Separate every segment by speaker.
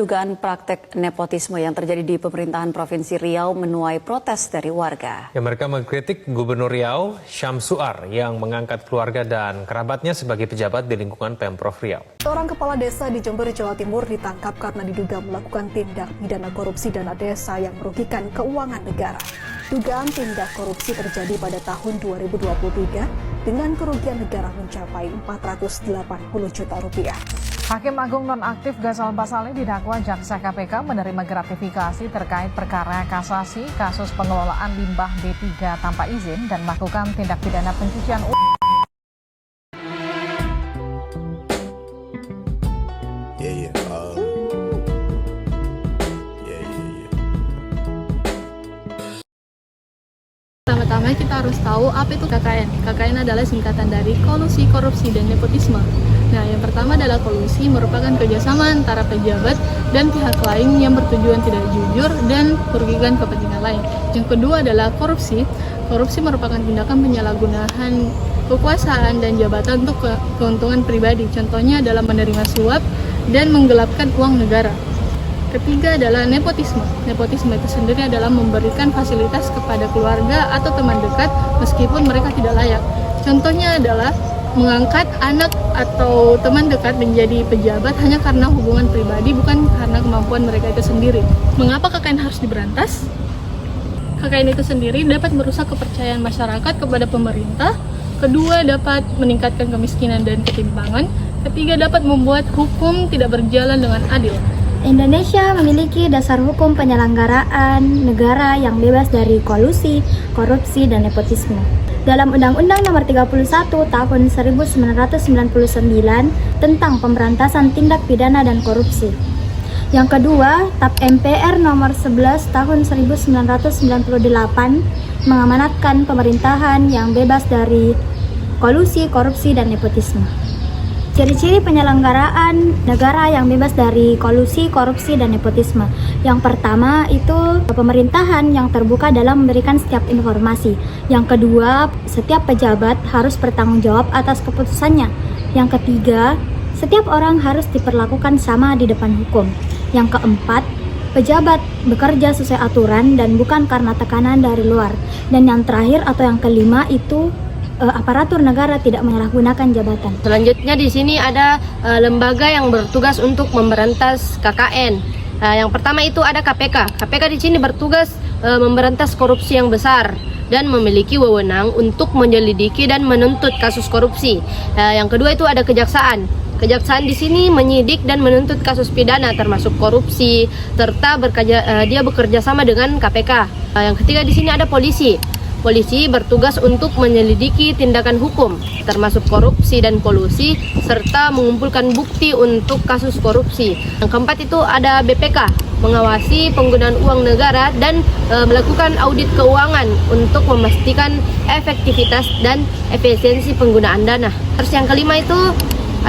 Speaker 1: dugaan praktek nepotisme yang terjadi di pemerintahan Provinsi Riau menuai protes dari warga.
Speaker 2: Ya, mereka mengkritik Gubernur Riau, Syamsuar, yang mengangkat keluarga dan kerabatnya sebagai pejabat di lingkungan Pemprov Riau.
Speaker 3: Seorang kepala desa di Jember, Jawa Timur ditangkap karena diduga melakukan tindak pidana korupsi dana desa yang merugikan keuangan negara. Dugaan tindak korupsi terjadi pada tahun 2023 dengan kerugian negara mencapai 480 juta rupiah.
Speaker 4: Hakim Agung nonaktif Ghazal Basaleh didakwa jaksa KPK menerima gratifikasi terkait perkara kasasi kasus pengelolaan limbah B3 tanpa izin dan melakukan tindak pidana pencucian uang.
Speaker 5: Pertama-tama kita harus tahu apa itu KKN. KKN adalah singkatan dari kolusi, korupsi, dan nepotisme. Nah, yang pertama adalah kolusi, merupakan kerjasama antara pejabat dan pihak lain yang bertujuan tidak jujur dan merugikan kepentingan lain. Yang kedua adalah korupsi. Korupsi merupakan tindakan penyalahgunaan kekuasaan dan jabatan untuk keuntungan pribadi. Contohnya adalah menerima suap dan menggelapkan uang negara. Ketiga adalah nepotisme. Nepotisme itu sendiri adalah memberikan fasilitas kepada keluarga atau teman dekat meskipun mereka tidak layak. Contohnya adalah mengangkat anak atau teman dekat menjadi pejabat hanya karena hubungan pribadi, bukan karena kemampuan mereka itu sendiri. Mengapa KKN harus diberantas? KKN itu sendiri dapat merusak kepercayaan masyarakat kepada pemerintah. Kedua, dapat meningkatkan kemiskinan dan ketimpangan. Ketiga, dapat membuat hukum tidak berjalan dengan adil.
Speaker 6: Indonesia memiliki dasar hukum penyelenggaraan negara yang bebas dari kolusi, korupsi, dan nepotisme. Dalam Undang-Undang Nomor 31 Tahun 1999 tentang Pemberantasan Tindak Pidana dan Korupsi. Yang kedua, TAP MPR Nomor 11 Tahun 1998 mengamanatkan pemerintahan yang bebas dari kolusi, korupsi, dan nepotisme. Ciri-ciri penyelenggaraan negara yang bebas dari kolusi, korupsi, dan nepotisme. Yang pertama itu pemerintahan yang terbuka dalam memberikan setiap informasi. Yang kedua, setiap pejabat harus bertanggung jawab atas keputusannya. Yang ketiga, setiap orang harus diperlakukan sama di depan hukum. Yang keempat, pejabat bekerja sesuai aturan dan bukan karena tekanan dari luar. Dan yang terakhir atau yang kelima itu aparatur negara tidak menyalahgunakan jabatan.
Speaker 7: Selanjutnya di sini ada lembaga yang bertugas untuk memberantas KKN. Yang pertama itu ada KPK. KPK di sini bertugas memberantas korupsi yang besar dan memiliki wewenang untuk menyelidiki dan menuntut kasus korupsi. Yang kedua itu ada kejaksaan. Kejaksaan di sini menyidik dan menuntut kasus pidana termasuk korupsi serta dia bekerja sama dengan KPK. Yang ketiga di sini ada polisi. Polisi bertugas untuk menyelidiki tindakan hukum, termasuk korupsi dan kolusi, serta mengumpulkan bukti untuk kasus korupsi. Yang keempat itu ada BPK, mengawasi penggunaan uang negara dan melakukan audit keuangan untuk memastikan efektivitas dan efisiensi penggunaan dana. Terus yang kelima itu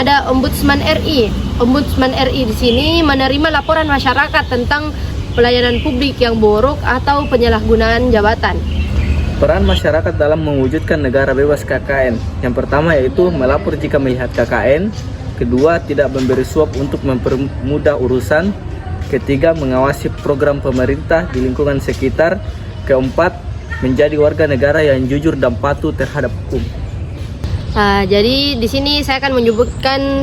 Speaker 7: ada Ombudsman RI. Ombudsman RI di sini menerima laporan masyarakat tentang pelayanan publik yang buruk atau penyalahgunaan jabatan.
Speaker 8: Peran masyarakat dalam mewujudkan negara bebas KKN. Yang pertama yaitu melapor jika melihat KKN. Kedua, tidak memberi suap untuk mempermudah urusan. Ketiga, mengawasi program pemerintah di lingkungan sekitar. Keempat, menjadi warga negara yang jujur dan patuh terhadap hukum.
Speaker 7: Jadi di sini saya akan menyebutkan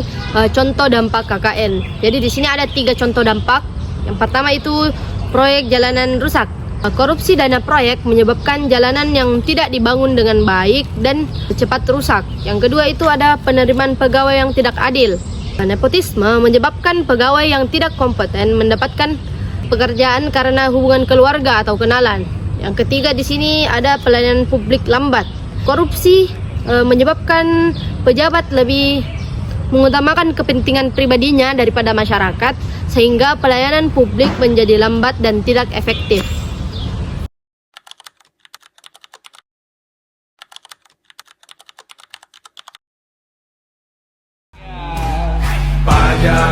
Speaker 7: contoh dampak KKN. Jadi di sini ada 3 contoh dampak. Yang pertama itu proyek jalanan rusak. Korupsi dana proyek menyebabkan jalanan yang tidak dibangun dengan baik dan cepat rusak. Yang kedua itu ada penerimaan pegawai yang tidak adil. Nepotisme menyebabkan pegawai yang tidak kompeten mendapatkan pekerjaan karena hubungan keluarga atau kenalan. Yang ketiga di sini ada pelayanan publik lambat. Korupsi menyebabkan pejabat lebih mengutamakan kepentingan pribadinya daripada masyarakat sehingga pelayanan publik menjadi lambat dan tidak efektif.
Speaker 9: Pajak